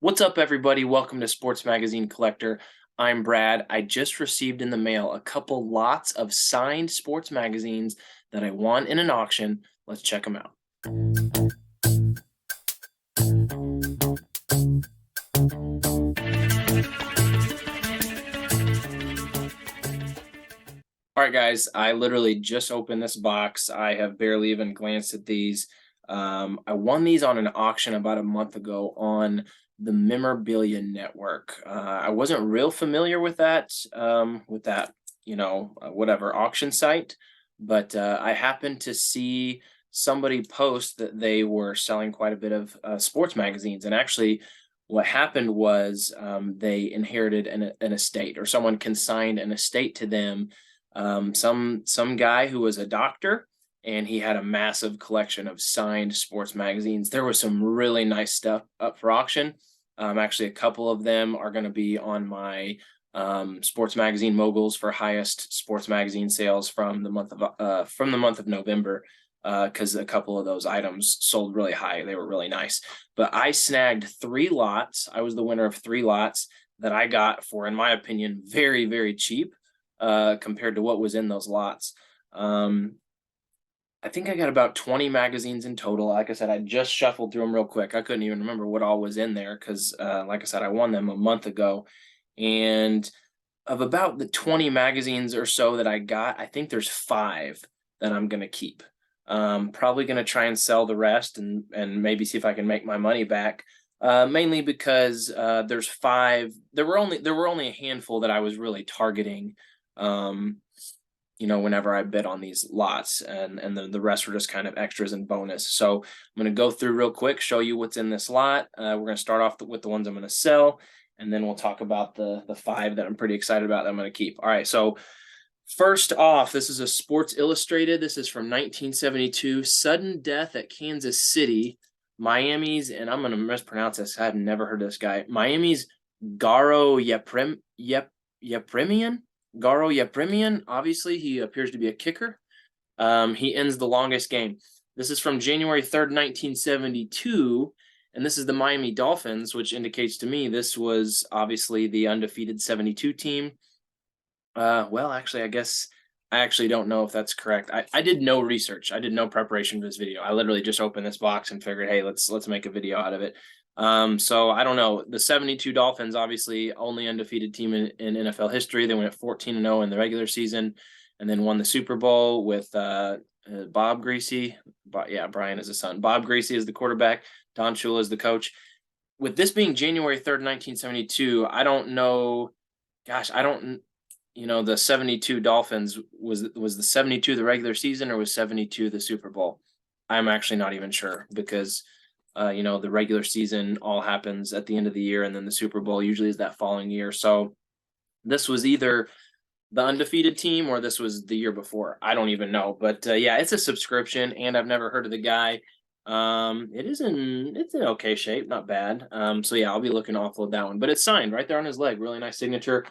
What's up, everybody? Welcome to Sports Magazine Collector. I'm Brad. I just received in the mail a couple lots of signed sports magazines that I won in an auction. Let's check them out. All right, guys, I literally just opened this box. I have barely even glanced at these. I won these on an auction about a month ago on the Memorabilia Network. I wasn't real familiar with that, whatever auction site, but I happened to see somebody post that they were selling quite a bit of sports magazines. And actually, what happened was they inherited an estate, or someone consigned an estate to them. Some guy who was a doctor, and he had a massive collection of signed sports magazines. There was some really nice stuff up for auction. Actually, a couple of them are going to be on my sports magazine moguls for highest sports magazine sales from the month of November, because a couple of those items sold really high. They were really nice. But I snagged 3 lots. I was the winner of 3 lots that I got for, in my opinion, very, very cheap compared to what was in those lots. I think I got about 20 magazines in total. Like I said, I just shuffled through them real quick. I couldn't even remember what all was in there because, like I said, I won them a month ago. And of about the 20 magazines or so that I got, I think there's 5 that I'm going to keep. Probably going to try and sell the rest and maybe see if I can make my money back. Mainly because there's 5. There were only a handful that I was really targeting. Whenever I bid on these lots, and the rest were just kind of extras and bonus. So I'm going to go through real quick, show you what's in this lot. We're going to start off with the ones I'm going to sell, and then we'll talk about the 5 that I'm pretty excited about that I'm going to keep. All right, so first off, this is a Sports Illustrated. This is from 1972, Sudden Death at Kansas City, Miami's, and I'm going to mispronounce this. I've never heard of this guy. Miami's Garo Yepremian. Garo Yepremian, obviously, he appears to be a kicker. He ends the longest game. This is from January 3rd, 1972, and this is the Miami Dolphins, which indicates to me this was obviously the undefeated 72 team. Actually, I guess I actually don't know if that's correct. I did no research. I did no preparation for this video. I literally just opened this box and figured, hey, let's make a video out of it. So I don't know. The 72 Dolphins, obviously only undefeated team in NFL history. They went 14-0 in the regular season and then won the Super Bowl with Bob Greasy. Brian is his son. Bob Greasy is the quarterback. Don Shula is the coach. With this being January 3rd, 1972, I don't know. Gosh, I don't. The 72 Dolphins, was the 72 the regular season, or was 72 the Super Bowl? I'm actually not even sure, because the regular season all happens at the end of the year, and then the Super Bowl usually is that following year. So this was either the undefeated team or this was the year before. I don't even know. But it's a subscription, and I've never heard of the guy. It's in okay shape, not bad. I'll be looking to offload that one. But it's signed right there on his leg. Really nice signature.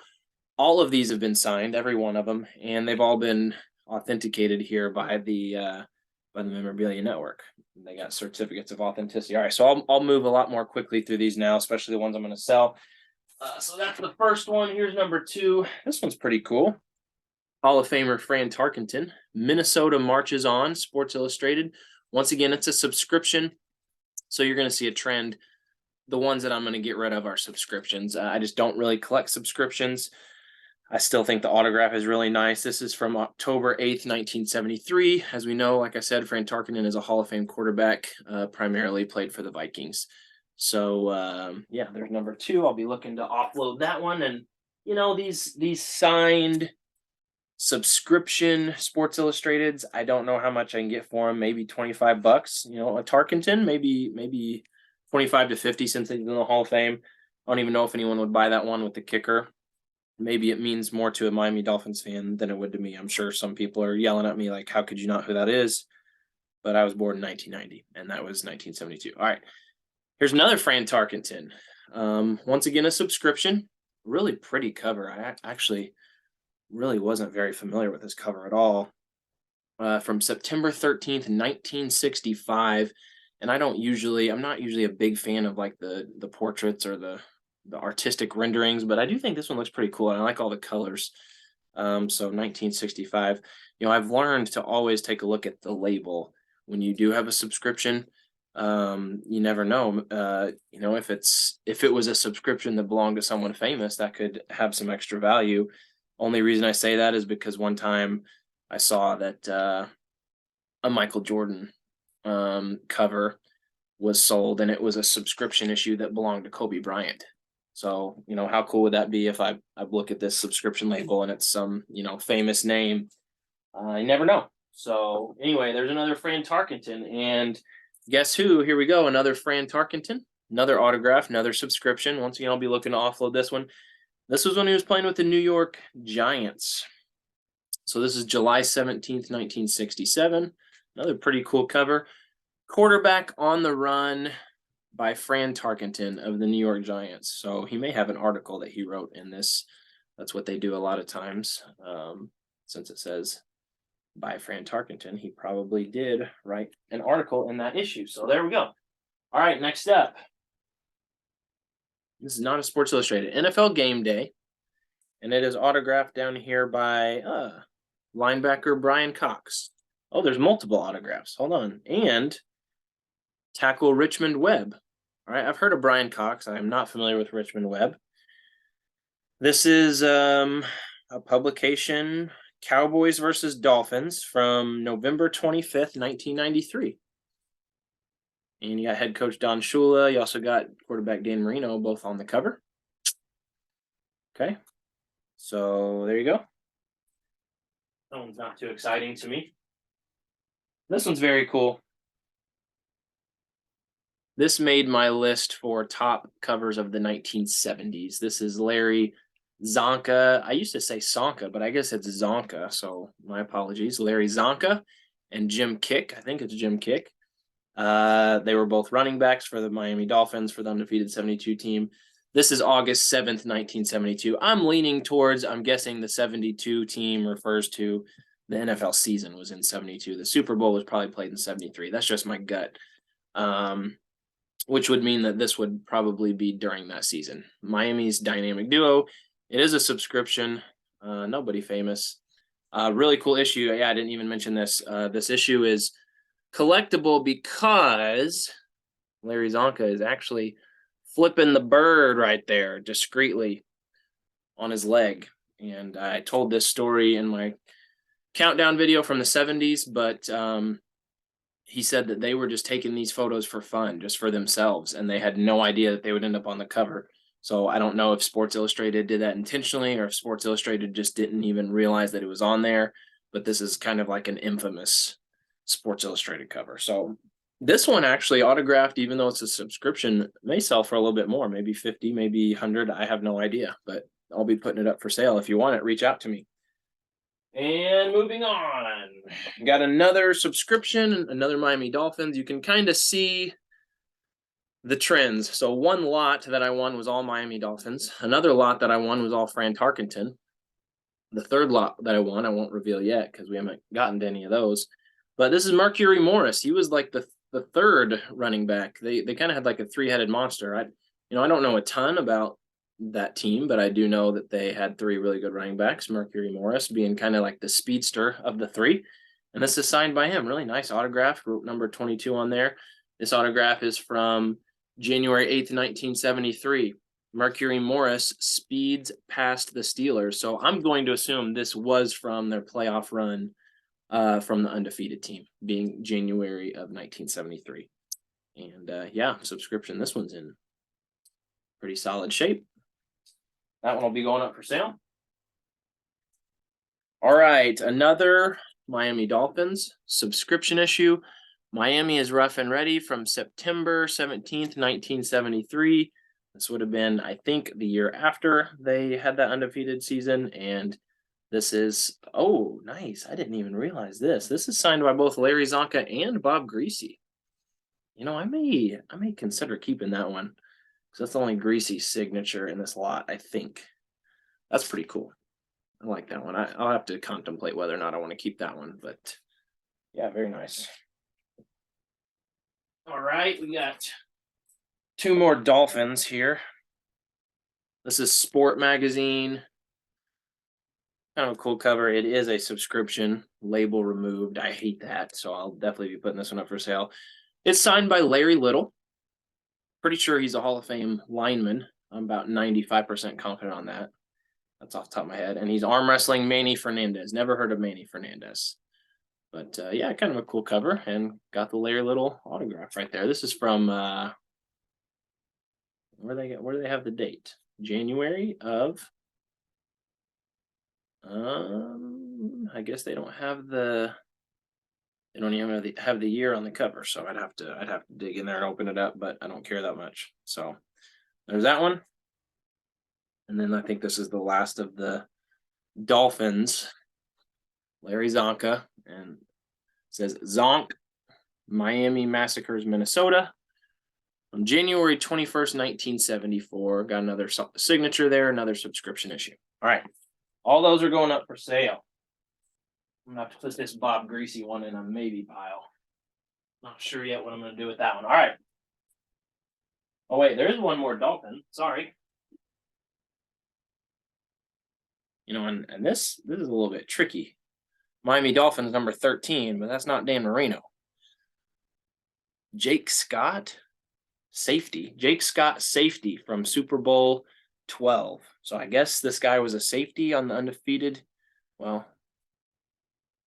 All of these have been signed, every one of them, and they've all been authenticated here by the Memorabilia Network. They got certificates of authenticity. All right, so I'll move a lot more quickly through these now, especially the ones I'm going to sell. So that's the first one. Here's number 2. This one's pretty cool. Hall of Famer Fran Tarkenton. Minnesota Marches On, Sports Illustrated. Once again, it's a subscription, so you're going to see a trend. The ones that I'm going to get rid of are subscriptions. I just don't really collect subscriptions. I still think the autograph is really nice. This is from October 8th, 1973. As we know, like I said, Fran Tarkenton is a Hall of Fame quarterback, primarily played for the Vikings. So, there's number 2. I'll be looking to offload that one. And, these signed subscription Sports Illustrateds, I don't know how much I can get for them. Maybe $25. A Tarkenton, maybe 25 to 50 since he's in the Hall of Fame. I don't even know if anyone would buy that one with the kicker. Maybe it means more to a Miami Dolphins fan than it would to me. I'm sure some people are yelling at me like, how could you not know who that is? But I was born in 1990, and that was 1972. All right. Here's another Fran Tarkenton. Once again, a subscription. Really pretty cover. I actually really wasn't very familiar with this cover at all. From September 13th, 1965. And I'm not usually a big fan of like the portraits or the artistic renderings, but I do think this one looks pretty cool. And I like all the colors. So 1965. I've learned to always take a look at the label when you do have a subscription. You never know. If it was a subscription that belonged to someone famous, that could have some extra value. Only reason I say that is because one time I saw that a Michael Jordan cover was sold, and it was a subscription issue that belonged to Kobe Bryant. So, how cool would that be if I look at this subscription label and it's some, famous name? I never know. So anyway, there's another Fran Tarkenton, and guess who? Here we go. Another Fran Tarkenton, another autograph, another subscription. Once again, I'll be looking to offload this one. This was when he was playing with the New York Giants. So this is July 17th, 1967. Another pretty cool cover. Quarterback on the run by Fran Tarkenton of the New York Giants. So he may have an article that he wrote in this. That's what they do a lot of times. Since it says by Fran Tarkenton, he probably did write an article in that issue. So there we go. All right, next up. This is not a Sports Illustrated. NFL Game Day. And it is autographed down here by linebacker Brian Cox. Oh, there's multiple autographs. Hold on. And tackle Richmond Webb. All right, I've heard of Brian Cox. I am not familiar with Richmond Webb. This is a publication, Cowboys versus Dolphins, from November 25th, 1993. And you got head coach Don Shula. You also got quarterback Dan Marino, both on the cover. Okay, so there you go. That one's not too exciting to me. This one's very cool. This made my list for top covers of the 1970s. This is Larry Csonka. I used to say Csonka, but I guess it's Csonka, so my apologies. Larry Csonka and Jim Kick. I think it's Jim Kick. They were both running backs for the Miami Dolphins for the undefeated 72 team. This is August 7th, 1972. I'm guessing the 72 team refers to the NFL season was in 72. The Super Bowl was probably played in 73. That's just my gut. Which would mean that this would probably be during that season. Miami's dynamic duo. It is a subscription. Nobody famous. Really cool issue. Yeah, I didn't even mention this. This issue is collectible because Larry Csonka is actually flipping the bird right there discreetly on his leg. And I told this story in my countdown video from the 70s, but he said that they were just taking these photos for fun, just for themselves, and they had no idea that they would end up on the cover. So I don't know if Sports Illustrated did that intentionally or if Sports Illustrated just didn't even realize that it was on there, but this is kind of like an infamous Sports Illustrated cover. So this one actually autographed, even though it's a subscription, may sell for a little bit more, maybe 50, maybe 100. I have no idea, but I'll be putting it up for sale. If you want it, reach out to me. And moving on, got another subscription, another Miami Dolphins. You can kind of see the trends. So one lot that I won was all Miami Dolphins. Another lot that I won was all Fran Tarkenton. The third lot that I won, I won't reveal yet because we haven't gotten to any of those. But this is Mercury Morris. He was like the third running back. They kind of had like a three-headed monster. I don't know a ton about that team, but I do know that they had three really good running backs, Mercury Morris being kind of like the speedster of the three. And this is signed by him. Really nice autograph, wrote number 22 on there. This autograph is from January 8th, 1973. Mercury Morris speeds past the Steelers. So I'm going to assume this was from their playoff run from the undefeated team, being January of 1973. And yeah, subscription. This one's in pretty solid shape. That one will be going up for sale. All right, another Miami Dolphins subscription issue. Miami is rough and ready from September 17th, 1973. This would have been, I think, the year after they had that undefeated season. And this is, oh, nice. I didn't even realize this. This is signed by both Larry Csonka and Bob Greasy. I may consider keeping that one, because that's the only Greasy signature in this lot, I think. That's pretty cool. I like that one. I'll have to contemplate whether or not I want to keep that one, but yeah, very nice. All right, we got 2 more Dolphins here. This is Sport Magazine. Kind of a cool cover. It is a subscription, label removed. I hate that, so I'll definitely be putting this one up for sale. It's signed by Larry Little. Pretty sure he's a Hall of Fame lineman. I'm about 95% confident on that. That's off the top of my head. And he's arm wrestling Manny Fernandez. Never heard of Manny Fernandez. But yeah, kind of a cool cover, and got the Larry Little autograph right there. This is from where do they have the date? January of I guess they don't have the they don't even have the year on the cover, so I'd have to dig in there and open it up, but I don't care that much. So there's that one. And then I think this is the last of the Dolphins. Larry Csonka, and it says Zonk, Miami Massacres, Minnesota. On January 21st, 1974. Got another signature there, another subscription issue. All right. All those are going up for sale. I'm going to have to put this Bob Greasy one in a maybe pile. Not sure yet what I'm going to do with that one. All right. Oh, wait. There is one more Dolphin. Sorry. You know, and this is a little bit tricky. Miami Dolphins number 13, but that's not Dan Marino. Jake Scott, safety. Jake Scott, safety from Super Bowl 12. So I guess this guy was a safety on the undefeated. Well,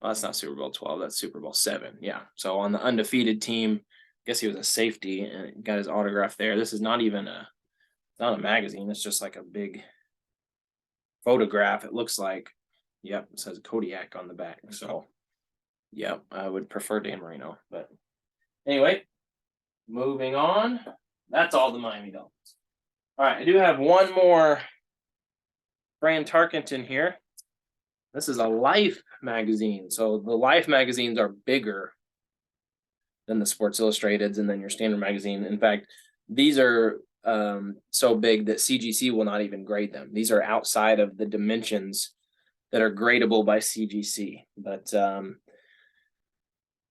that's not Super Bowl 12. That's Super Bowl 7. Yeah. So on the undefeated team, I guess he was a safety and got his autograph there. This is not even not a magazine. It's just like a big photograph. It looks like. Yep, it says Kodiak on the back. So, yeah, I would prefer Dan Marino. But anyway, moving on. That's all the Miami Dolphins. All right, I do have one more Fran Tarkenton here. This is a Life magazine. So the Life magazines are bigger than the Sports Illustrateds and then your standard magazine. In fact, these are so big that CGC will not even grade them. These are outside of the dimensions that are gradable by CGC, but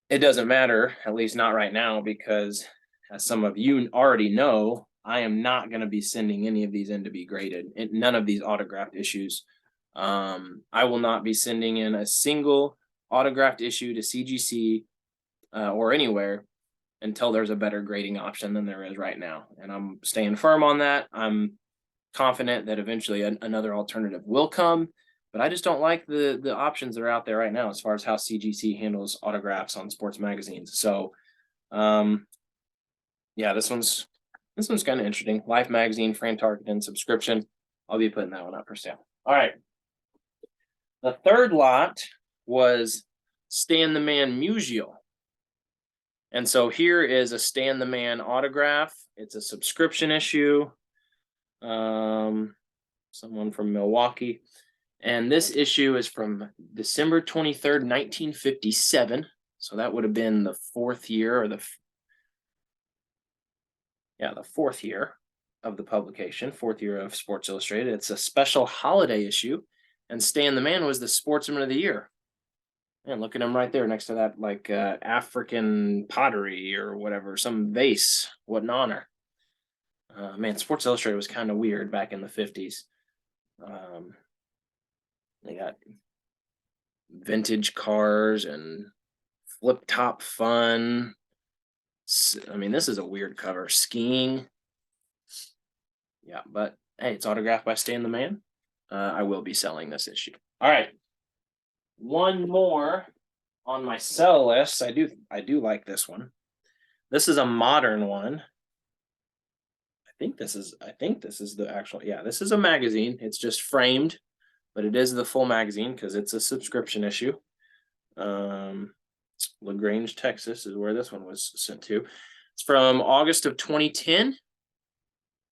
it doesn't matter, at least not right now, because as some of you already know, I am not going to be sending any of these in to be graded. None of these autographed issues. I will not be sending in a single autographed issue to CGC or anywhere until there's a better grading option than there is right now. And I'm staying firm on that. I'm confident that eventually another alternative will come. But I just don't like the options that are out there right now as far as how CGC handles autographs on sports magazines. So, yeah, this one's kind of interesting. Life magazine, Fran Tarkenton subscription. I'll be putting that one up for sale. All right. The third lot was Stan the Man Musial. And so here is a Stan the Man autograph. It's a subscription issue. Someone from Milwaukee. And this issue is from December 23rd, 1957. So that would have been the fourth year or the fourth year of the publication, fourth year of Sports Illustrated. It's a special holiday issue. And Stan the Man was the Sportsman of the Year. And look at him right there next to that, like African pottery or whatever, some vase. What an honor. Man, Sports Illustrated was kind of weird back in the 50s. They got vintage cars and flip top fun. I mean, this is a weird cover. Skiing. Yeah, but hey, it's autographed by Stan the Man. I will be selling this issue. All right. One more on my sell list. I do like this one. This is a modern one. I think this is the actual, yeah, this is a magazine. It's just framed, but it is the full magazine because it's a subscription issue. LaGrange, Texas is where this one was sent to. It's from August of 2010.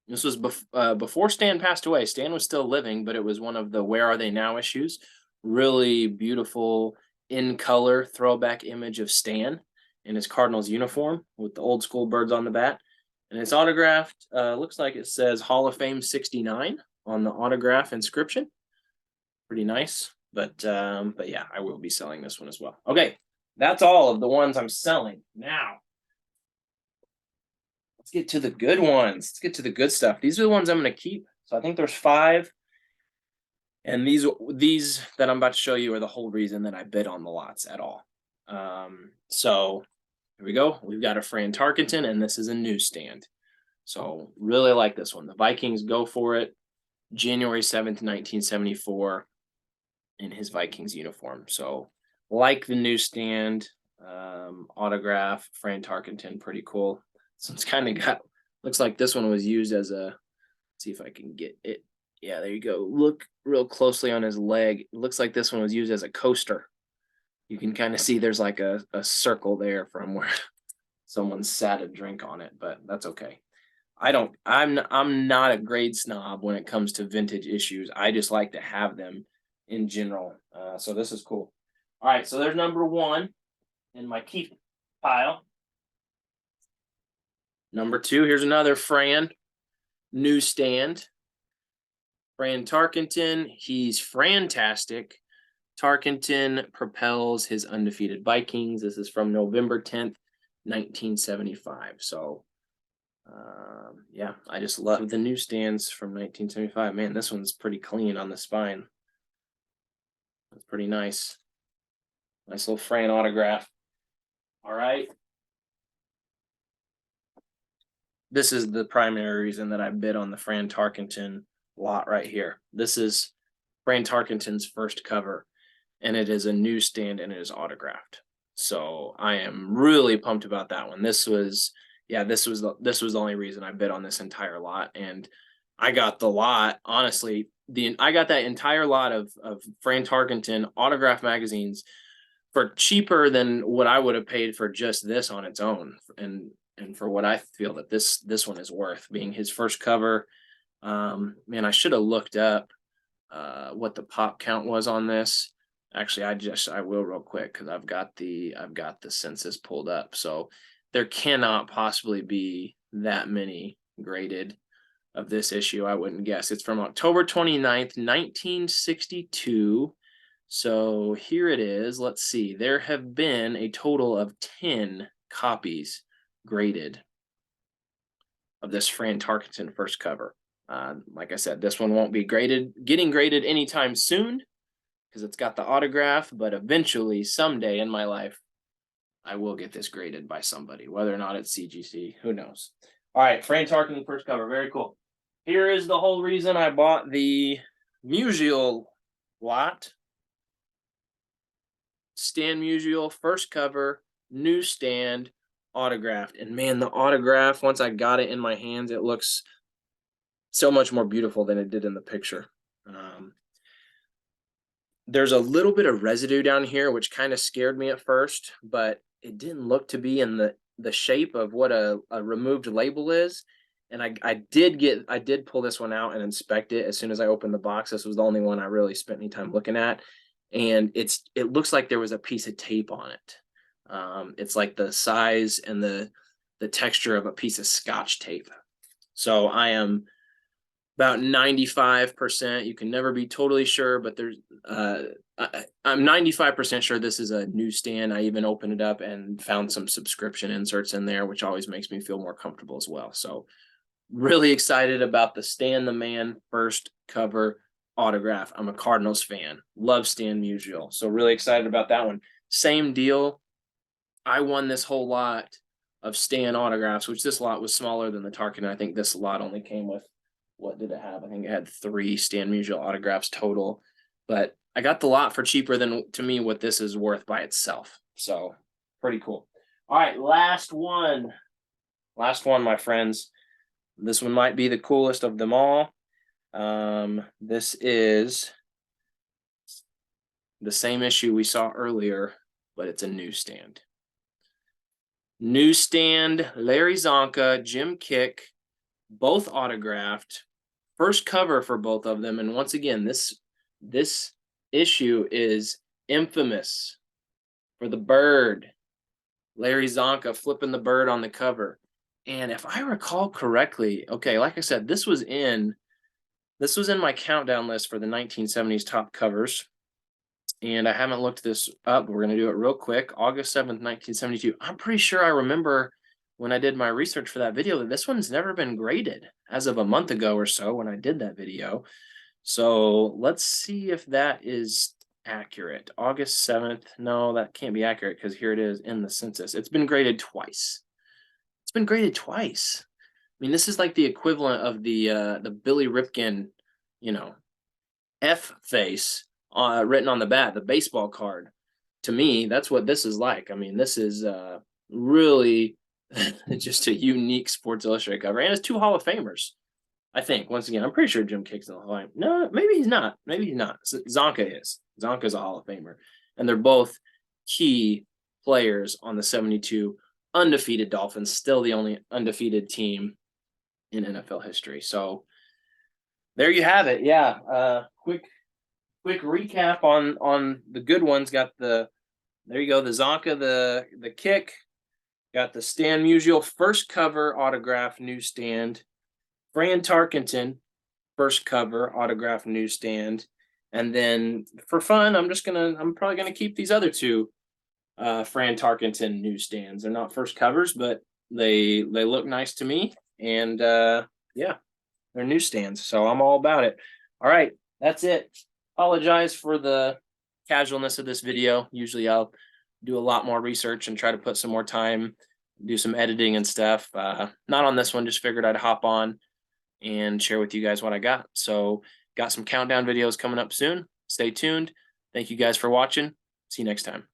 This was before Stan passed away. Stan was still living, but it was one of the Where Are They Now issues. Really beautiful in color throwback image of Stan in his Cardinals uniform with the old school birds on the bat. And it's autographed. Looks like it says Hall of Fame 69 on the autograph inscription. Pretty nice. But yeah, I will be selling this one as well. Okay, that's all of the ones I'm selling. Now, let's get to the good ones. Let's get to the good stuff. These are the ones I'm going to keep. So I think there's 5. And these that I'm about to show you are the whole reason that I bid on the lots at all. So here we go. We've got a Fran Tarkenton, and this is a newsstand. So really like this one. The Vikings go for it. January 7th, 1974, in his Vikings uniform. So like the newsstand, autograph, Fran Tarkenton, pretty cool. So it's kind of got, looks like this one was used as a, see if I can get it. Yeah, there you go. Look real closely on his leg. It looks like this one was used as a coaster. You can kind of see there's like a circle there from where someone sat a drink on it, but that's okay. I'm not a grade snob when it comes to vintage issues. I just like to have them in general. So this is cool. All right, so there's number 1 in my keep pile. Number 2, here's another Fran newsstand. Fran Tarkenton, he's Frantastic. Tarkenton propels his undefeated Vikings. This is from November 10th, 1975. So yeah, I just love the newsstands from 1975. Man, this one's pretty clean on the spine. That's pretty nice. Nice little Fran autograph. All right. This is the primary reason that I bid on the Fran Tarkenton lot right here. This is Fran Tarkenton's first cover, and it is a newsstand and it is autographed. So I am really pumped about that one. This was the only reason I bid on this entire lot, and I got the lot. Honestly, I got that entire lot of Fran Tarkenton autograph magazines for cheaper than what I would have paid for just this on its own, and for what I feel that this one is worth, being his first cover. Man, I should have looked up what the pop count was on this. Actually, I will real quick because I've got the census pulled up. So there cannot possibly be that many graded of this issue, I wouldn't guess. It's from October 29th, 1962. So here it is. Let's see. There have been a total of 10 copies graded of this Fran Tarkenton first cover. Like I said, this one won't be getting graded anytime soon because it's got the autograph, but eventually, someday in my life, I will get this graded by somebody, whether or not it's CGC, who knows. All right, Fran Tarkenton first cover, very cool. Here is the whole reason I bought the Musial lot. Stan Musial, first cover, newsstand, autographed. And man, the autograph, once I got it in my hands, it looks so much more beautiful than it did in the picture. There's a little bit of residue down here, which kind of scared me at first, but it didn't look to be in the shape of what a removed label is. And I did pull this one out and inspect it as soon as I opened the box. This was the only one I really spent any time looking at. And it looks like there was a piece of tape on it. It's like the size and the texture of a piece of Scotch tape. So I am about 95%. You can never be totally sure, but there's I'm 95% sure this is a newsstand. I even opened it up and found some subscription inserts in there, which always makes me feel more comfortable as well. So really excited about the Stan the Man first cover autograph. I'm a Cardinals fan. Love Stan Musial. So really excited about that one. Same deal. I won this whole lot of Stan autographs, which this lot was smaller than the Tarkenton. I think this lot only came with, what did it have? I think it had 3 Stan Musial autographs total. But I got the lot for cheaper than, to me, what this is worth by itself. So pretty cool. All right, last one. Last one, my friends. This one might be the coolest of them all. This is the same issue we saw earlier, but it's a newsstand. Newsstand, Larry Csonka, Jim Kick, both autographed. First cover for both of them. And once again, this issue is infamous for the bird. Larry Csonka flipping the bird on the cover. And if I recall correctly, okay, like I said, this was in my countdown list for the 1970s top covers. And I haven't looked this up. We're going to do it real quick. August 7th, 1972. I'm pretty sure I remember when I did my research for that video that this one's never been graded as of a month ago or so when I did that video. So let's see if that is accurate. August 7th. No, that can't be accurate because here it is in the census. It's been graded twice. It's been graded twice. I mean, this is like the equivalent of the Billy Ripken, you know, F face written on the bat, the baseball card. To me, that's what this is like. I mean, this is really just a unique Sports Illustrated cover, and it's 2 Hall of Famers. I think, once again, I'm pretty sure Jim Kick's in the Hall of Fame. No, maybe he's not. Maybe he's not. Csonka is. Zonka's a Hall of Famer. And they're both key players on the 72 undefeated Dolphins, still the only undefeated team in NFL history. So there you have it. Yeah. Quick recap on the good ones. Got there you go, the Csonka, the kick. Got the Stan Musial first cover autograph newsstand. Fran Tarkenton, first cover autograph newsstand. And then for fun, I'm probably gonna keep these other 2 Fran Tarkenton newsstands. They're not first covers, but they look nice to me. And yeah, they're newsstands. So I'm all about it. All right, that's it. Apologize for the casualness of this video. Usually I'll do a lot more research and try to put some more time, do some editing and stuff. Not on this one, just figured I'd hop on and share with you guys what I got. So got some countdown videos coming up soon. Stay tuned. Thank you guys for watching. See you next time.